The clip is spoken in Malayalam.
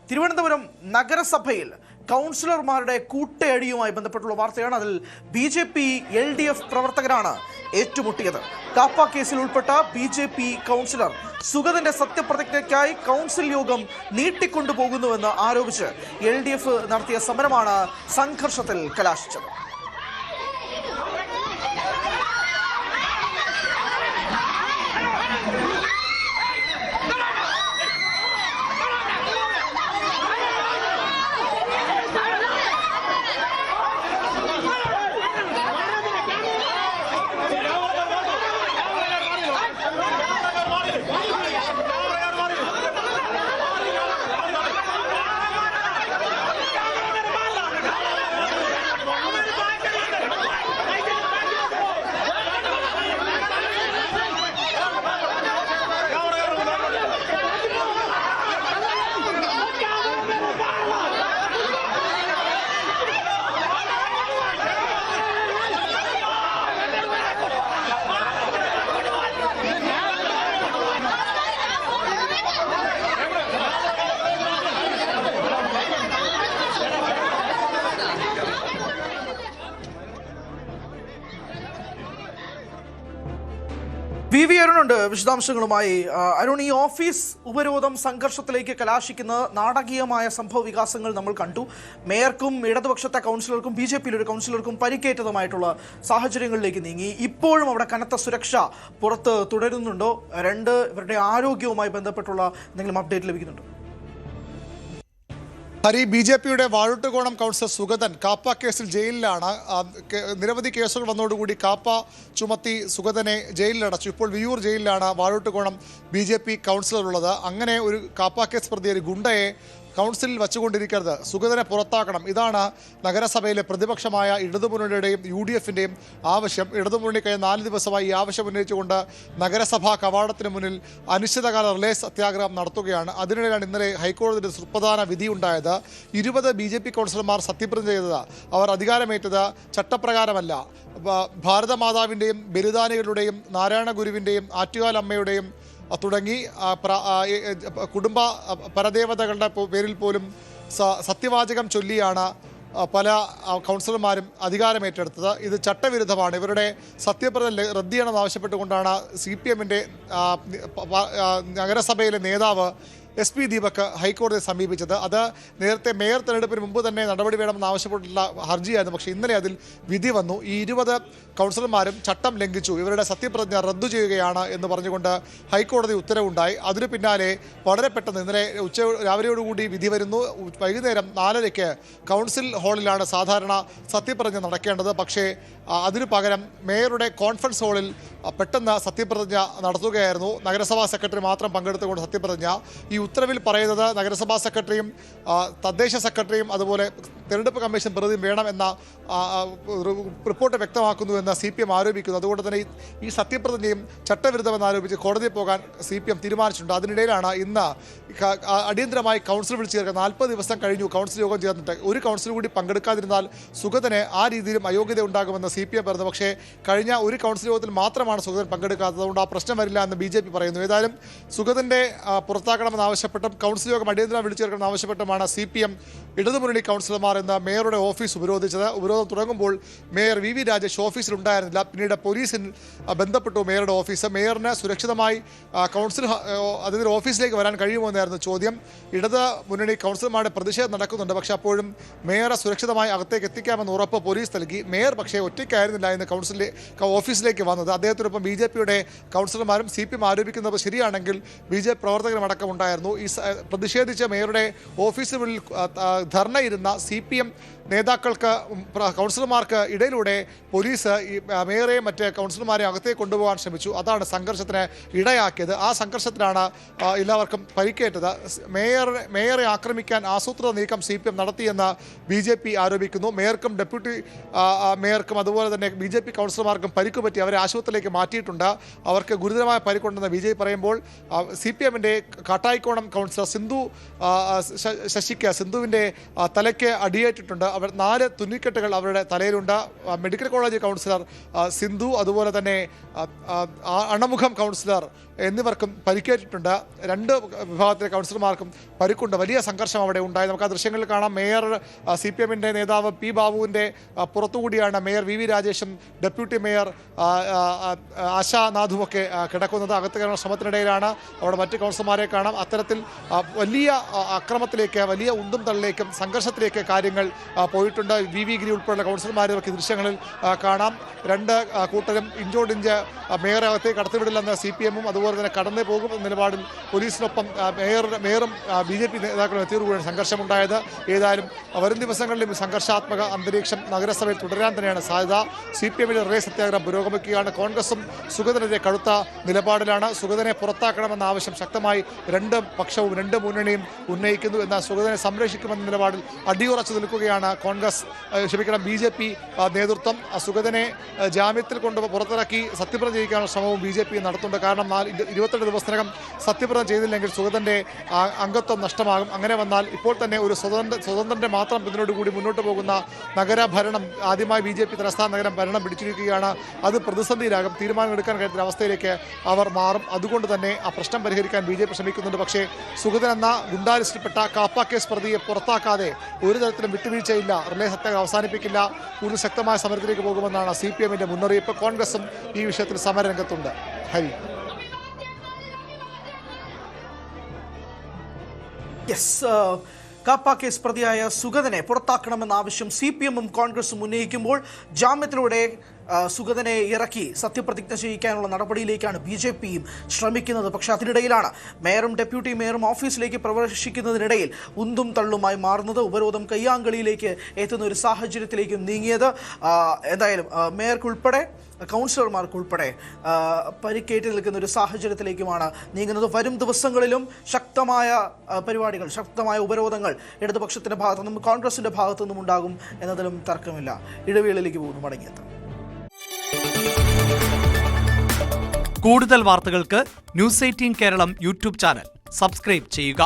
തിരുവനന്തപുരം നഗരസഭയിൽ കൗൺസിലർമാരുടെ കൂട്ടയടിയുമായി ബന്ധപ്പെട്ടുള്ള വാർത്തയാണ്. അതിൽ BJP LDF പ്രവർത്തകരാണ് ഏറ്റുമുട്ടിയത്. കാപ്പ കേസിൽ ഉൾപ്പെട്ട BJP കൗൺസിലർ സുഗതന്റെ സത്യപ്രതിജ്ഞയ്ക്കായി കൗൺസിൽ യോഗം നീട്ടിക്കൊണ്ടുപോകുന്നുവെന്ന് ആരോപിച്ച് LDF നടത്തിയ സമരമാണ് സംഘർഷത്തിൽ കലാശിച്ചത്. VV അരുണുണ്ട് വിശദാംശങ്ങളുമായി. അരുൺ, ഈ ഓഫീസ് ഉപരോധം സംഘർഷത്തിലേക്ക് കലാശിക്കുന്ന നാടകീയമായ സംഭവ വികാസങ്ങൾ നമ്മൾ കണ്ടു. മേയർക്കും ഇടതുപക്ഷത്തെ കൗൺസിലർക്കും BJP ഒരു കൗൺസിലർക്കും പരിക്കേറ്റതുമായിട്ടുള്ള സാഹചര്യങ്ങളിലേക്ക് നീങ്ങി. ഇപ്പോഴും അവിടെ കനത്ത സുരക്ഷ പുറത്ത് തുടരുന്നുണ്ടോ? ഇവരുടെ ആരോഗ്യവുമായി ബന്ധപ്പെട്ടുള്ള എന്തെങ്കിലും അപ്ഡേറ്റ് ലഭിക്കുന്നുണ്ടോ? ഹരി, BJPയുടെ വാഴൂട്ടുകോണം കൗൺസിലർ സുഗതൻ കാപ്പ കേസിൽ ജയിലിലാണ്. നിരവധി കേസുകൾ വന്നതോടുകൂടി കാപ്പ ചുമത്തി സുഗതനെ ജയിലിലടച്ചു. ഇപ്പോൾ വിയൂർ ജയിലിലാണ് വാഴൂട്ടുകോണം BJP കൗൺസിലർ ഉള്ളത്. അങ്ങനെ ഒരു കാപ്പ കേസ് പ്രതി ഒരു ഗുണ്ടയെ കൗൺസിലിൽ വച്ചുകൊണ്ടിരിക്കരുത്, സുഗതനെ പുറത്താക്കണം. ഇതാണ് നഗരസഭയിലെ പ്രതിപക്ഷമായ ഇടതുമുന്നണിയുടെയും UDFിൻ്റെയും ആവശ്യം. ഇടതുമുന്നണി കഴിഞ്ഞ 4 ദിവസമായി ഈ ആവശ്യം ഉന്നയിച്ചുകൊണ്ട് നഗരസഭാ കവാടത്തിന് മുന്നിൽ അനിശ്ചിതകാല റിലേ സത്യാഗ്രഹം നടത്തുകയാണ്. അതിനിടെയാണ് ഇന്നലെ ഹൈക്കോടതിയുടെ സുപ്രധാന വിധി ഉണ്ടായത്. 20 BJP കൗൺസിലർമാർ സത്യപ്രതിജ്ഞ ചെയ്തത്, അവർ അധികാരമേറ്റത് ചട്ടപ്രകാരമല്ല. ഭാരതമാതാവിൻ്റെയും ബലിദാനികളുടെയും നാരായണ ഗുരുവിൻ്റെയും ആറ്റുകാലമ്മയുടെയും തുടങ്ങി കുടുംബ പരദേവതകളുടെ പേരിൽ പോലും സത്യവാചകം ചൊല്ലിയാണ് പല കൗൺസിലർമാരും അധികാരമേറ്റെടുത്തത്. ഇത് ചട്ടവിരുദ്ധമാണ്. ഇവരുടെ സത്യപ്രതിജ്ഞ റദ്ദ് ചെയ്യണമെന്ന് ആവശ്യപ്പെട്ടുകൊണ്ടാണ് CPMൻ്റെ നഗരസഭയിലെ നേതാവ് SP ദീപക് ഹൈക്കോടതിയെ സമീപിച്ചത്. അത് നേരത്തെ മേയർ തെരഞ്ഞെടുപ്പിന് മുമ്പ് തന്നെ നടപടി വേണമെന്ന് ആവശ്യപ്പെട്ടുള്ള ഹർജിയായിരുന്നു. പക്ഷേ ഇന്നലെ അതിൽ വിധി വന്നു. ഈ 20 കൗൺസിലർമാരും ചട്ടം ലംഘിച്ചു, ഇവരുടെ സത്യപ്രതിജ്ഞ റദ്ദു ചെയ്യുകയാണ് എന്ന് പറഞ്ഞുകൊണ്ട് ഹൈക്കോടതി ഉത്തരവുണ്ടായി. അതിനു പിന്നാലെ വളരെ പെട്ടെന്ന് ഇന്നലെ രാവിലെയോടുകൂടി വിധി വരുന്നു. വൈകുന്നേരം 4:30 കൗൺസിൽ ഹാളിലാണ് സാധാരണ സത്യപ്രതിജ്ഞ നടക്കേണ്ടത്. പക്ഷേ അതിനു പകരം മേയറുടെ കോൺഫറൻസ് ഹാളിൽ പെട്ടെന്ന് സത്യപ്രതിജ്ഞ നടത്തുകയായിരുന്നു. നഗരസഭാ സെക്രട്ടറി മാത്രം പങ്കെടുത്തുകൊണ്ട് സത്യപ്രതിജ്ഞ. ഈ ഉത്തരവിൽ പറയുന്നത് നഗരസഭാ സെക്രട്ടറിയും തദ്ദേശ സെക്രട്ടറിയും അതുപോലെ തെരഞ്ഞെടുപ്പ് കമ്മീഷൻ പ്രതിയും വേണമെന്ന റിപ്പോർട്ട് വ്യക്തമാക്കുന്നുവെന്ന് CPM ആരോപിക്കുന്നു. അതുകൊണ്ട് തന്നെ ഈ സത്യപ്രതിജ്ഞയും ചട്ടവിരുദ്ധമെന്ന് ആരോപിച്ച് കോടതിയിൽ പോകാൻ CPM തീരുമാനിച്ചിട്ടുണ്ട്. അതിനിടയിലാണ് ഇന്ന് അടിയന്തരമായി കൗൺസിൽ വിളിച്ചു ചേർക്കുക. 40 ദിവസം കഴിഞ്ഞു കൗൺസിൽ യോഗം ചേർന്നിട്ട്. ഒരു കൗൺസിൽ കൂടി പങ്കെടുക്കാതിരുന്നാൽ സുഗതന് ആ രീതിയിലും അയോഗ്യത ഉണ്ടാകുമെന്ന് CPM പറഞ്ഞു. പക്ഷേ കഴിഞ്ഞ ഒരു കൗൺസിൽ യോഗത്തിൽ മാത്രമാണ് സുഗതൻ പങ്കെടുക്കാത്തത്. അതുകൊണ്ട് ആ പ്രശ്നം വരില്ല എന്ന് BJP പറയുന്നു. ഏതായാലും സുഗതന്റെ പുറത്താക്കണമെന്ന് ആവശ്യപ്പെട്ടും കൗൺസിൽ യോഗം അടിയന്തരം വിളിച്ചു ചേർക്കണമെന്ന് ആവശ്യപ്പെട്ടുമാണ് CPM ഇടതുമുന്നണി കൗൺസിലർമാർ ഇന്ന് മേയറുടെ ഓഫീസ് ഉപരോധിച്ചത്. ഉപരോധം തുടങ്ങുമ്പോൾ മേയർ VV രാജേഷ് ഓഫീസിലുണ്ടായിരുന്നില്ല. പിന്നീട് പോലീസിൽ ബന്ധപ്പെട്ടു മേയറുടെ ഓഫീസ്. മേയറിന് സുരക്ഷിതമായി കൗൺസിൽ അതിൻ്റെ ഓഫീസിലേക്ക് വരാൻ കഴിയുമോ എന്നായിരുന്നു ചോദ്യം. ഇടത് മുന്നണി കൗൺസിലർമാരുടെ പ്രതിഷേധം നടക്കുന്നുണ്ട്. പക്ഷേ അപ്പോഴും മേയറെ സുരക്ഷിതമായി അകത്തേക്ക് എത്തിക്കാമെന്ന് ഉറപ്പ് പോലീസ് നൽകി. മേയർ പക്ഷേ ഒറ്റയ്ക്കായിരുന്നില്ല ഇന്ന് ഓഫീസിലേക്ക് വന്നത്. അദ്ദേഹത്തിനൊപ്പം BJPയുടെ കൗൺസിലർമാരും CPM ആരോപിക്കുന്നത് ശരിയാണെങ്കിൽ BJP പ്രവർത്തകരും അടക്കം ഉണ്ടായിരുന്നു. ഈ പ്രതിഷേധിച്ച് മേയറുടെ ഓഫീസിന് മുന്നിൽ ധർണയിരുന്ന CPM നേതാക്കൾക്ക് കൗൺസിലർമാർക്ക് ഇടയിലൂടെ പോലീസ് ഈ മേയറെയും മറ്റ് കൗൺസിലർമാരെയും അകത്തേക്ക് കൊണ്ടുപോകാൻ ശ്രമിച്ചു. അതാണ് സംഘർഷത്തിന് ഇടയാക്കിയത്. ആ സംഘർഷത്തിലാണ് എല്ലാവർക്കും പരിക്കേറ്റത്. മേയറെ ആക്രമിക്കാൻ ആസൂത്രിത നീക്കം CPM നടത്തിയെന്ന് BJP ആരോപിക്കുന്നു. മേയർക്കും ഡെപ്യൂട്ടി മേയർക്കും അതുപോലെ തന്നെ BJP കൗൺസിലർമാർക്കും പരിക്കുപറ്റി അവരെ ആശുപത്രിയിലേക്ക് മാറ്റിയിട്ടുണ്ട്. അവർക്ക് ഗുരുതരമായ പരിക്കുണ്ടെന്ന് BJP പറയുമ്പോൾ CPM-ന്റെ കാട്ടായിക്കോണം കൗൺസിലർ സിന്ധുവിൻ്റെ തലയ്ക്ക് അടിയേറ്റിട്ടുണ്ട്. അവർ 4 തുന്നിക്കെട്ടുകൾ അവരുടെ തലയിലുണ്ട്. മെഡിക്കൽ കോളേജ് കൗൺസിലർ സിന്ധു, അതുപോലെ തന്നെ അണമുഖം കൗൺസിലർ എന്നിവർക്കും പരിക്കേറ്റിട്ടുണ്ട്. 2 വിഭാഗത്തിലെ കൗൺസിലർമാർക്കും പരിക്കുണ്ട്. വലിയ സംഘർഷം അവിടെ ഉണ്ടായി. നമുക്ക് ആ ദൃശ്യങ്ങളിൽ കാണാം. മേയർ CPM-ന്റെ നേതാവ് P. ബാബുവിൻ്റെ പുറത്തുകൂടിയാണ് മേയർ VV രാജേഷും ഡെപ്യൂട്ടി മേയർ ആശാനാഥുമൊക്കെ കിടക്കുന്നത്. അകത്ത് കയറുന്ന ശ്രമത്തിനിടയിലാണ് അവിടെ മറ്റ് കൗൺസിലർമാരെ കാണാം. അത്തരത്തിൽ വലിയ അക്രമത്തിലേക്ക്, വലിയ ഉന്തും തള്ളിലേക്കും സംഘർഷത്തിലേക്ക് കാര്യങ്ങൾ പോയിട്ടുണ്ട്. VV ഗിരി ഉൾപ്പെടെയുള്ള കൗൺസിലർമാരെ നമുക്ക് ഈ ദൃശ്യങ്ങളിൽ കാണാം. 2 കൂട്ടരും ഇഞ്ചോടിഞ്ച് മേയറെ അകത്തേക്ക് കടത്തിവിടില്ലെന്ന് CPM-ഉം അതുപോലെ തന്നെ കടന്നു പോകും നിലപാടിൽ പോലീസിനൊപ്പം മേയറും BJP നേതാക്കളും എത്തിയതോടുകൂടിയാണ് സംഘർഷമുണ്ടായത്. ഏതായാലും വരും ദിവസങ്ങളിലും സംഘർഷാത്മക അന്തരീക്ഷം നഗരസഭയിൽ തുടരാൻ തന്നെയാണ് സാധ്യത. CPM-ന്റെ റിലേ സത്യാഗ്രഹം പുരോഗമിക്കുകയാണ്. കോൺഗ്രസും സുഗതനെതിരെ കടുത്ത നിലപാടിലാണ്. സുഗതനെ പുറത്താക്കണമെന്ന ആവശ്യം ശക്തമായി 2 പക്ഷവും 2 മുന്നണിയും ഉന്നയിക്കുന്നു. എന്നാൽ സുഗതനെ സംരക്ഷിക്കുമെന്ന നിലപാടിൽ അടിയുറച്ചു നിൽക്കുകയാണ് BJP നേതൃത്വം. സുഗതനെ ജാമ്യത്തിൽ കൊണ്ട് പുറത്തിറക്കി സത്യപ്രതിജ്ഞ ചെയ്യിക്കാനുള്ള ശ്രമവും BJP നടത്തുന്നുണ്ട്. കാരണം 28 ദിവസത്തിനകം സത്യപ്രതിജ്ഞ ചെയ്തില്ലെങ്കിൽ സുഗതന്റെ അംഗത്വം നഷ്ടമാകും. അങ്ങനെ വന്നാൽ ഇപ്പോൾ തന്നെ ഒരു സ്വതന്ത്രന്റെ മാത്രം പിന്തുണയോടുകൂടി മുന്നോട്ട് പോകുന്ന നഗരഭരണം ആദ്യമായി BJP തലസ്ഥാന നഗരം ഭരണം പിടിച്ചിരിക്കുകയാണ്. അത് പ്രതിസന്ധിയിലാകും. തീരുമാനമെടുക്കാൻ കഴിയുന്ന അവസ്ഥയിലേക്ക് അവർ മാറും. അതുകൊണ്ട് തന്നെ ആ പ്രശ്നം പരിഹരിക്കാൻ BJP ശ്രമിക്കുന്നുണ്ട്. പക്ഷേ സുഗതൻ എന്ന ഗുണ്ടാലിസ്റ്റിൽപ്പെട്ട കാപ്പ കേസ് പ്രതിയെ പുറത്താക്കാതെ ഒരു തരത്തിലും വിട്ടുവീഴ്ചയില്ല. റിലേ സത്യാഗ്രഹം അവസാനിപ്പിക്കില്ല. കൂടുതൽ ശക്തമായ സമരത്തിലേക്ക് പോകുമെന്നാണ് CPM-ന്റെ മുന്നറിയിപ്പ്. കോൺഗ്രസും ഈ വിഷയത്തിൽ സമരരംഗത്തുണ്ട്. ഹരി. കാപ്പ കേസ് പ്രതിയായ സുഗതനെ പുറത്താക്കണമെന്ന ആവശ്യം CPM-ഉം കോൺഗ്രസും ഉന്നയിക്കുമ്പോൾ ജാമ്യത്തിലൂടെ സുഗതനെ ഇറക്കി സത്യപ്രതിജ്ഞ ചെയ്യിക്കാനുള്ള നടപടിയിലേക്കാണ് BJP-യും ശ്രമിക്കുന്നത്. പക്ഷേ അതിനിടയിലാണ് മേയറും ഡെപ്യൂട്ടി മേയറും ഓഫീസിലേക്ക് പ്രവേശിക്കുന്നതിനിടയിൽ ഉന്തും തള്ളുമായി മാറുന്നത്. ഉപരോധം കയ്യാങ്കളിയിലേക്ക് എത്തുന്ന ഒരു സാഹചര്യത്തിലേക്കും നീങ്ങിയത്. എന്തായാലും മേയർക്കുൾപ്പെടെ കൗൺസിലർമാർക്കുൾപ്പെടെ പരിക്കേറ്റ് നിൽക്കുന്ന ഒരു സാഹചര്യത്തിലേക്കുമാണ് നീങ്ങുന്നത്. വരും ദിവസങ്ങളിലും ശക്തമായ പരിപാടികൾ, ശക്തമായ ഉപരോധങ്ങൾ ഇടതുപക്ഷത്തിൻ്റെ ഭാഗത്തു നിന്നും കോൺഗ്രസിൻ്റെ ഭാഗത്തു നിന്നും ഉണ്ടാകും എന്നതിലും തർക്കമില്ല. ഇടവേളയിലേക്ക് പോകുന്നു, മടങ്ങിയെത്താം. കൂടുതൽ വാർത്തകൾക്ക് News 18 Keralam YouTube channel subscribe ചെയ്യുക.